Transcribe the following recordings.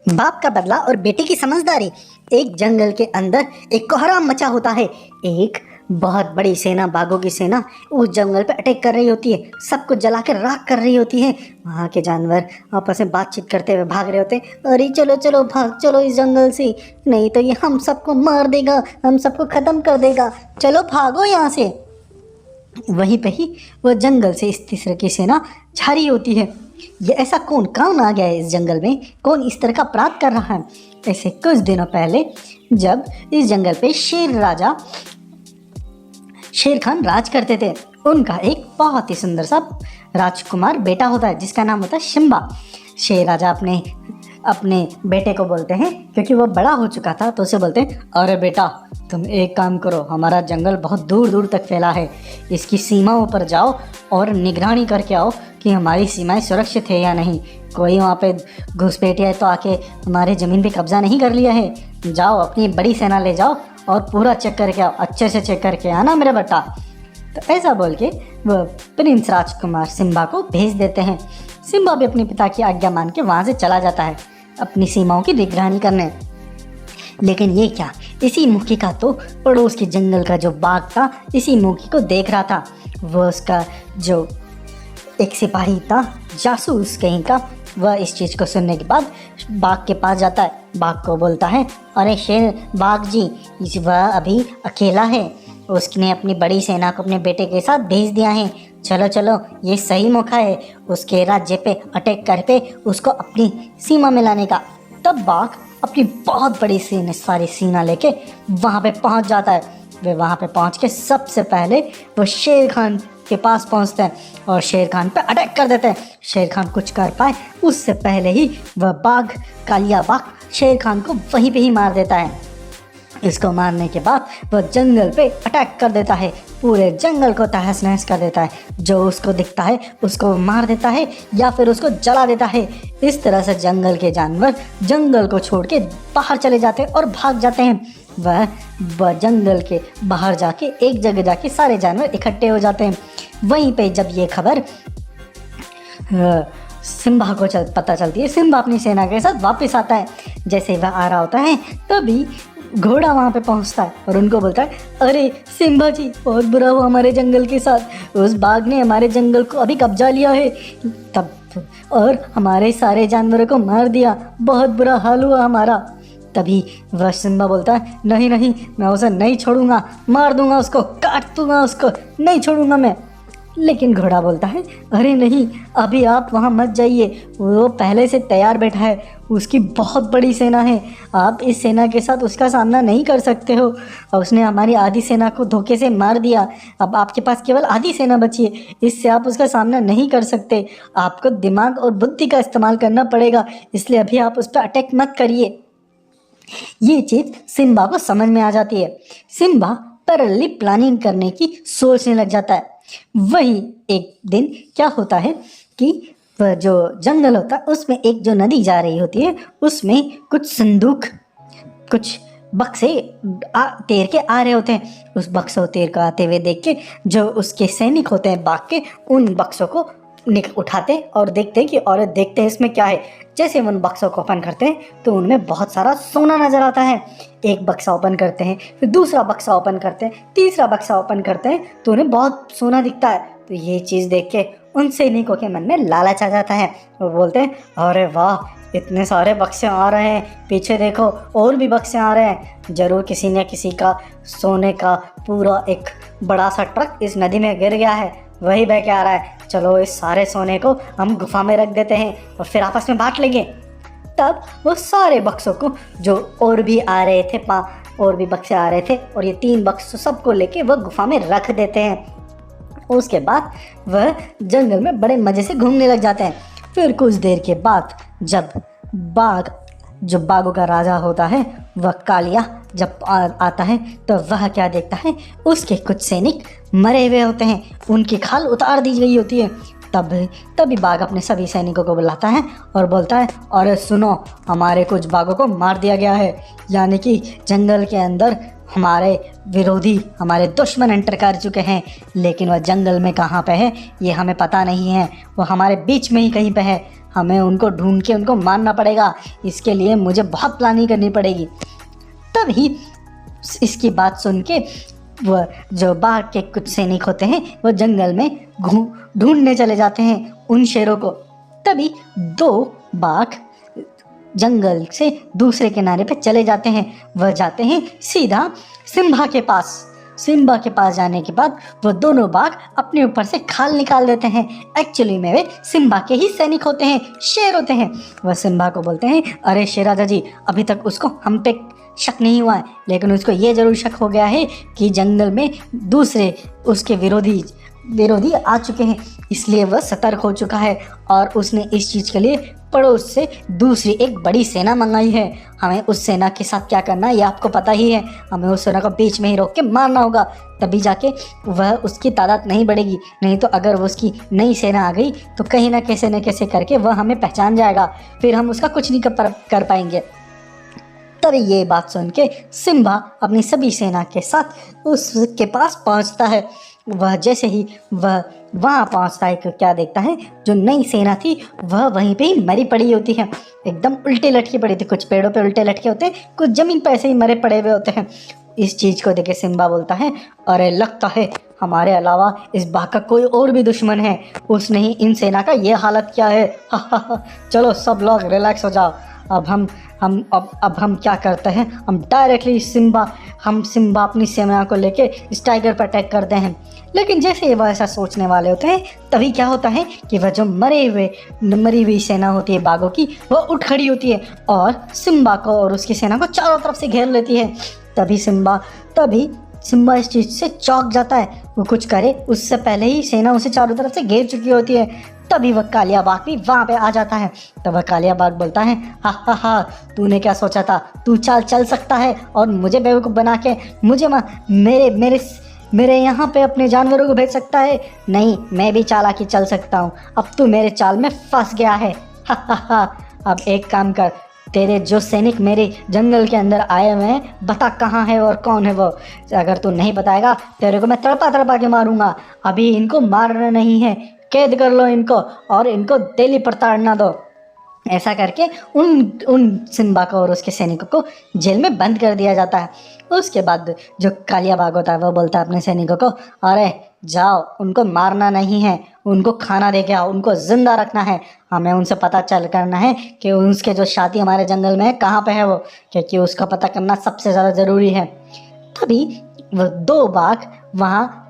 बाप का बदला और बेटे की समझदारी। एक जंगल के अंदर एक कोहराम मचा होता है। एक बहुत बड़ी सेना, बाघों की सेना उस जंगल पे अटैक कर रही होती है, सबको जलाकर राख कर रही होती है। वहाँ के जानवर आपस में बातचीत करते हुए भाग रहे होते हैं। अरे चलो चलो भाग चलो इस जंगल से, नहीं तो ये हम सबको मार देगा, हम सबको खत्म कर देगा, चलो भागो यहाँ से। वहीं पे ही वह जंगल से इस तीसरे की सेना जा रही होती है। ये ऐसा कौन आ गया है इस जंगल में, कौन इस तरह का अपराध कर रहा है। ऐसे कुछ दिनों पहले जब इस जंगल पे शेर खान राज करते थे, उनका एक बहुत ही सुंदर सा राजकुमार बेटा होता है जिसका नाम होता है शिम्बा। शेर राजा अपने बेटे को बोलते हैं, क्योंकि वो बड़ा हो चुका था, तो उसे बोलते हैं, अरे बेटा तुम एक काम करो, हमारा जंगल बहुत दूर दूर तक फैला है, इसकी सीमाओं पर जाओ और निगरानी करके आओ कि हमारी सीमाएं सुरक्षित है या नहीं, कोई वहाँ पे घुसपैठिया है तो आके हमारे ज़मीन पे कब्जा नहीं कर लिया है। जाओ अपनी बड़ी सेना ले जाओ और पूरा चेक करके आओ, अच्छे से चेक करके आना मेरा बेटा। तो ऐसा बोल के वह प्रिंस राजकुमार सिम्बा को भेज देते हैं। सिम्बा भी अपने पिता की आज्ञा मान के वहाँ से चला जाता है अपनी सीमाओं की निगरानी करने। लेकिन ये क्या, इसी मौके का तो पड़ोस के जंगल का जो बाघ था इसी मौके को देख रहा था। वह उसका जो एक सिपाही था, जासूस कहीं का, वह इस चीज़ को सुनने के बाद बाघ के पास जाता है। बाघ को बोलता है, अरे शेर बाघ जी, वह अभी अकेला है, उसने अपनी बड़ी सेना को अपने बेटे के साथ भेज दिया है, चलो चलो ये सही मौका है उसके राज्य पे अटैक करके उसको अपनी सीमा में लाने का। तब बाघ अपनी बहुत बड़ी सारी सेना लेके वहाँ पे पहुँच जाता है। वे वहाँ पे पहुँच के सबसे पहले वो शेर खान के पास पहुँचते हैं और शेर खान पे अटैक कर देते हैं। शेर खान कुछ कर पाए उससे पहले ही वह कालिया बाघ शेर खान को वहीं पे ही मार देता है। इसको मारने के बाद वह जंगल पे अटैक कर देता है, पूरे जंगल को तहस नहस कर देता है, जो उसको दिखता है उसको मार देता है या फिर उसको जला देता है। इस तरह से जंगल के जानवर जंगल को छोड़ के बाहर चले जाते हैं और भाग जाते हैं। वह जंगल के बाहर जाके एक जगह जाके सारे जानवर इकट्ठे हो जाते हैं। वहीं पे जब ये खबर सिम्बा को पता चलती है, सिम्बा अपनी सेना के साथ वापस आता है। जैसे वह आ रहा होता है तभी घोड़ा वहाँ पे पहुँचता है और उनको बोलता है, अरे सिम्बा जी बहुत बुरा हुआ हमारे जंगल के साथ, उस बाघ ने हमारे जंगल को अभी कब्जा लिया है तब और हमारे सारे जानवरों को मार दिया, बहुत बुरा हाल हुआ हमारा। तभी वह सिम्बा बोलता है, नहीं नहीं मैं उसे नहीं छोड़ूंगा, मार दूंगा उसको, काट दूंगा उसको, नहीं छोड़ूंगा मैं। लेकिन घोड़ा बोलता है, अरे नहीं अभी आप वहाँ मत जाइए, वो पहले से तैयार बैठा है, उसकी बहुत बड़ी सेना है, आप इस सेना के साथ उसका सामना नहीं कर सकते हो, और उसने हमारी आधी सेना को धोखे से मार दिया, अब आपके पास केवल आधी सेना बची है, इससे आप उसका सामना नहीं कर सकते, आपको दिमाग और बुद्धि का इस्तेमाल करना पड़ेगा, इसलिए अभी आप उस पर अटैक मत करिए। ये चीज़ सिम्बा को समझ में आ जाती है। सिम्बा पैरेलली प्लानिंग करने की सोचने लग जाता है। वही एक दिन क्या होता है कि वह जो जंगल होता है उसमें एक जो नदी जा रही होती है, उसमें कुछ संदूक, कुछ बक्से तैर के आ रहे होते हैं। उस बक्सों तैर कर आते हुए देख के जो उसके सैनिक होते हैं बाघ के, उन बक्सों को उठाते हैं और देखते हैं कि और देखते हैं इसमें क्या है। जैसे उन बक्सों को ओपन करते हैं तो उनमें बहुत सारा सोना नजर आता है। एक बक्सा ओपन करते हैं, फिर दूसरा बक्सा ओपन करते हैं, तीसरा बक्सा ओपन करते हैं तो उन्हें बहुत सोना दिखता है। तो ये चीज़ देख के उन सैनिकों के मन में लालच आ जाता है। वो बोलते हैं, अरे वाह इतने सारे बक्से आ रहे हैं, पीछे देखो और भी बक्से आ रहे हैं, जरूर किसी न किसी का सोने का पूरा एक बड़ा सा ट्रक इस नदी में गिर गया है, वही बह के आ रहा है, चलो इस सारे सोने को हम गुफा में रख देते हैं और फिर आपस में बांट लेंगे। तब वो सारे बक्सों को जो और भी आ रहे थे, और भी बक्से आ रहे थे, और ये 3 बक्सों सबको लेके वह गुफा में रख देते हैं। उसके बाद वह जंगल में बड़े मज़े से घूमने लग जाते हैं। फिर कुछ देर के बाद जब जो बाघों का राजा होता है वह कालिया जब आता है तो वह क्या देखता है, उसके कुछ सैनिक मरे हुए होते हैं, उनकी खाल उतार दी गई होती है। तभी बाघ अपने सभी सैनिकों को बुलाता है और बोलता है, अरे सुनो हमारे कुछ बाघों को मार दिया गया है, यानी कि जंगल के अंदर हमारे विरोधी, हमारे दुश्मन एंटर कर चुके हैं, लेकिन वह जंगल में कहाँ पे है ये हमें पता नहीं है, वो हमारे बीच में ही कहीं पे है, हमें उनको ढूंढ के उनको मारना पड़ेगा, इसके लिए मुझे बहुत प्लानिंग करनी पड़ेगी। तभी इसकी बात सुन के वह जो बाघ के कुछ सैनिक होते हैं वो जंगल में ढूंढने चले जाते हैं उन शेरों को। तभी 2 बाघ जंगल से दूसरे किनारे पे चले जाते हैं। वह जाते हैं सीधा सिम्बा के पास। सिम्बा के पास जाने के बाद वो दोनों बाघ अपने ऊपर से खाल निकाल देते हैं। एक्चुअली में वे सिम्बा के ही सैनिक होते हैं, शेर होते हैं। वह सिम्बा को बोलते हैं, अरे शेराजा जी, अभी तक उसको हम पे शक नहीं हुआ है, लेकिन उसको ये ज़रूर शक हो गया है कि जंगल में दूसरे उसके विरोधी आ चुके हैं, इसलिए वह सतर्क हो चुका है और उसने इस चीज़ के लिए पड़ोस से दूसरी एक बड़ी सेना मंगाई है। हमें उस सेना के साथ क्या करना है ये आपको पता ही है। हमें उस सेना को बीच में ही रोक के मारना होगा, तभी जाके वह उसकी तादाद नहीं बढ़ेगी। नहीं तो अगर वो उसकी नई सेना आ गई तो कहीं ना कैसे करके वह हमें पहचान जाएगा, फिर हम उसका कुछ नहीं कर पाएंगे। तभी ये बात सुन के सिम्बा अपनी सभी सेना के साथ उसके पास पहुंचता है। वह जैसे ही वह वहाँ पहुँचता है, क्या देखता है, जो नई सेना थी वह वहीं पे ही मरी पड़ी होती है, एकदम उल्टे लटके पड़ी थी। कुछ पेड़ों पे उल्टे लटके होते हैं, कुछ ज़मीन पर ऐसे ही मरे पड़े हुए होते हैं। इस चीज़ को देख के सिम्बा बोलता है, अरे लगता है हमारे अलावा इस बाघ का कोई और भी दुश्मन है, उसने ही इन सेना का ये हालत किया है। चलो सब लोग रिलैक्स हो जाओ। अब हम क्या करते हैं, हम डायरेक्टली सिम्बा अपनी सेना को लेके इस टाइगर पर अटैक करते हैं। लेकिन जैसे वह ऐसा सोचने वाले होते हैं, तभी क्या होता है कि वह जो मरी हुई सेना होती है बाघों की, वह उठ खड़ी होती है और सिम्बा को और उसकी सेना को चारों तरफ से घेर लेती है। तभी सिम्बा इस चीज़ से चौंक जाता है। वो कुछ करे उससे पहले ही सेना उसे चारों तरफ से घेर चुकी होती है। तभी वह कालिया बाघ भी वहाँ पे आ जाता है। तब वह कालिया बाघ बोलता है, हा, तूने क्या सोचा था, तू चल सकता है और मुझे बेवकूफ़ बना के मुझे मेरे यहाँ पे अपने जानवरों को भेज सकता है? नहीं, मैं भी चालाकी चल सकता हूँ। अब तू मेरे चाल में फंस गया है। हा। अब एक काम कर, तेरे जो सैनिक मेरे जंगल के अंदर आए हुए हैं, बता कहाँ है और कौन है वो। अगर तू नहीं बताएगा तेरे को मैं तड़पा के मारूंगा। अभी इनको मारना नहीं है, कैद कर लो इनको और इनको दिल्ली पर ताड़ना दो। ऐसा करके उन सिम्बा को और उसके सैनिकों को जेल में बंद कर दिया जाता है। उसके बाद जो कालिया बाघ होता है वो बोलता है अपने सैनिकों को, अरे जाओ, उनको मारना नहीं है, उनको खाना दे के आओ, उनको जिंदा रखना है। हमें उनसे पता चल करना है कि उसके जो साथी हमारे जंगल में है कहाँ पे है वो, क्योंकि उसका पता करना सबसे ज़्यादा ज़रूरी है। तभी वो 2 बाघ वहाँ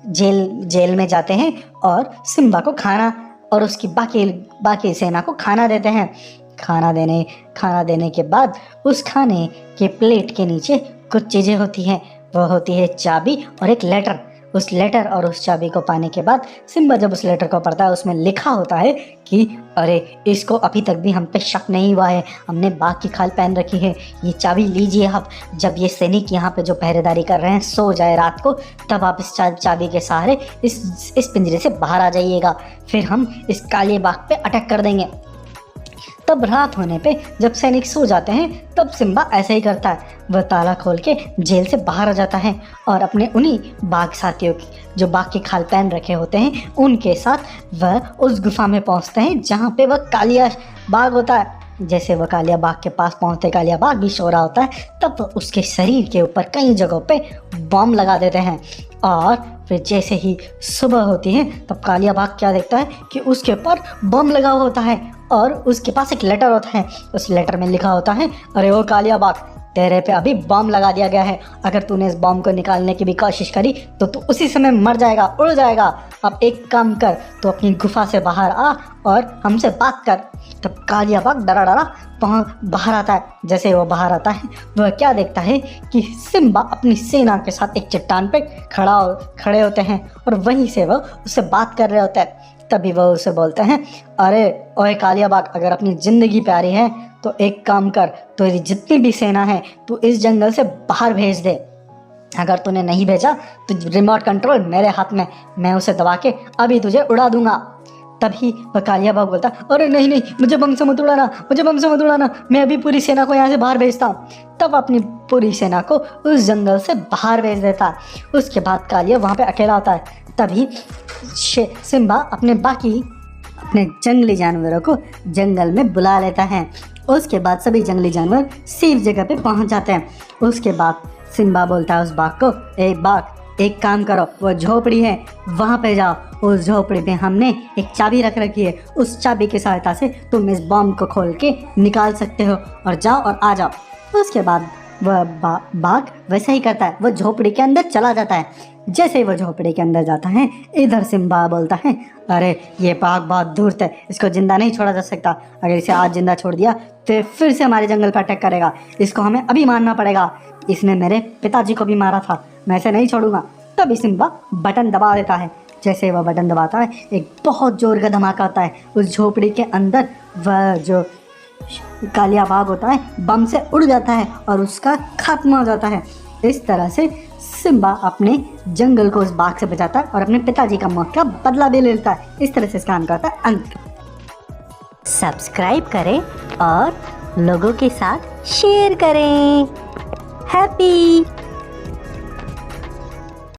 जेल में जाते हैं और सिम्बा को खाना और उसकी बाकी सेना को खाना देते हैं। खाना देने के बाद उस खाने के प्लेट के नीचे कुछ चीज़ें होती हैं। वह होती है चाबी और एक लेटर। उस लेटर और उस चाबी को पाने के बाद सिम्बा जब उस लेटर को पढ़ता है, उसमें लिखा होता है कि अरे इसको अभी तक भी हम पे शक नहीं हुआ है, हमने बाघ की खाल पहन रखी है, ये चाबी लीजिए आप। जब ये सैनिक यहाँ पे जो पहरेदारी कर रहे हैं सो जाए रात को, तब आप इस चाबी के सहारे इस पिंजरे से बाहर आ जाइएगा, फिर हम इस काले बाघ पे अटैक कर देंगे। तब रात होने पे जब सैनिक सो जाते हैं, तब सिम्बा ऐसे ही करता है। वह ताला खोल के जेल से बाहर आ जाता है और अपने उन्हीं बाघ साथियों की जो बाघ की खाल पहन रखे होते हैं उनके साथ वह उस गुफा में पहुंचते हैं जहाँ पे वह कालिया बाघ होता है। जैसे वह कालिया बाघ के पास पहुंचते, कालिया बाघ भी सो रहा होता है, तब वह उसके शरीर के ऊपर कई जगहों पे बम लगा देते हैं। और फिर जैसे ही सुबह होती है तब कालिया बाघ क्या देखता है कि उसके ऊपर बम लगा हुआ होता है और उसके पास एक लेटर होता है। उस लेटर में लिखा होता है, अरे ओ कालिया बाघ, तेरे पे अभी बम लगा दिया गया है, अगर तूने इस बम को निकालने की भी कोशिश करी तो तू उसी समय मर जाएगा, उड़ जाएगा। अब एक काम कर, तो अपनी गुफा से बाहर आ और हमसे बात कर। तब कालिया बाघ डरा बाहर आता है। जैसे वो बाहर आता है वह क्या देखता है कि सिम्बा अपनी सेना के साथ एक चट्टान पे खड़े होते हैं और वहीं से वह उससे बात कर रहे होते हैं। तभी वह उसे बोलते हैं, अरे ओए कालिया बाघ, अगर अपनी ज़िंदगी प्यारी है तो एक काम कर, तेरी जितनी भी सेना है तू इस जंगल से बाहर भेज दे। अगर तूने नहीं भेजा तो रिमोट कंट्रोल मेरे हाथ में, मैं उसे दबा के अभी तुझे उड़ा दूंगा। तभी वह कालिया बाघ बोलता, अरे नहीं, मुझे बम से मत उड़ाना, मैं अभी पूरी सेना को यहाँ से बाहर भेजता हूँ। तब अपनी पूरी सेना को उस जंगल से बाहर भेज देता। उसके बाद कालिया वहाँ पे अकेला होता है। तभी सिम्बा अपने बाकी अपने जंगली जानवरों को जंगल में बुला लेता है। उसके बाद सभी जंगली जानवर सेफ जगह पे पहुंच जाते हैं। उसके बाद सिम्बा बोलता है उस बाघ को, ए बाघ, एक काम करो, वो झोपड़ी है वहाँ पे जाओ, उस झोपड़ी में हमने एक चाबी रख रखी है, उस चाबी की सहायता से तुम इस बम को खोल के निकाल सकते हो, और जाओ और आ जाओ। उसके बाद वह बाघ वैसा ही करता है, वो झोपड़ी के अंदर चला जाता है। जैसे ही वो झोपड़ी के अंदर जाता है, इधर सिम्बा बोलता है, अरे ये बाघ बहुत धूर्त है, इसको जिंदा नहीं छोड़ा जा सकता, अगर इसे आज जिंदा छोड़ दिया तो फिर से हमारे जंगल पर अटैक करेगा, इसको हमें अभी मारना पड़ेगा, इसने मेरे पिताजी को भी मारा था, मैं इसे नहीं छोड़ूंगा। तभी सिम्बा बटन दबा देता है। जैसे ही वह बटन दबाता है, एक बहुत जोर का धमाका होता है। उस झोपड़ी के अंदर वह जो कालिया बाघ होता है बम से उड़ जाता है और उसका खात्मा हो जाता है। इस तरह से सिम्बा अपने जंगल को उस बाघ से बचाता है और अपने पिताजी का मौत का बदला भी लेता है। इस तरह से इसका अंत होता है अंत। सब्सक्राइब करें और लोगों के साथ शेयर करें। हैप्पी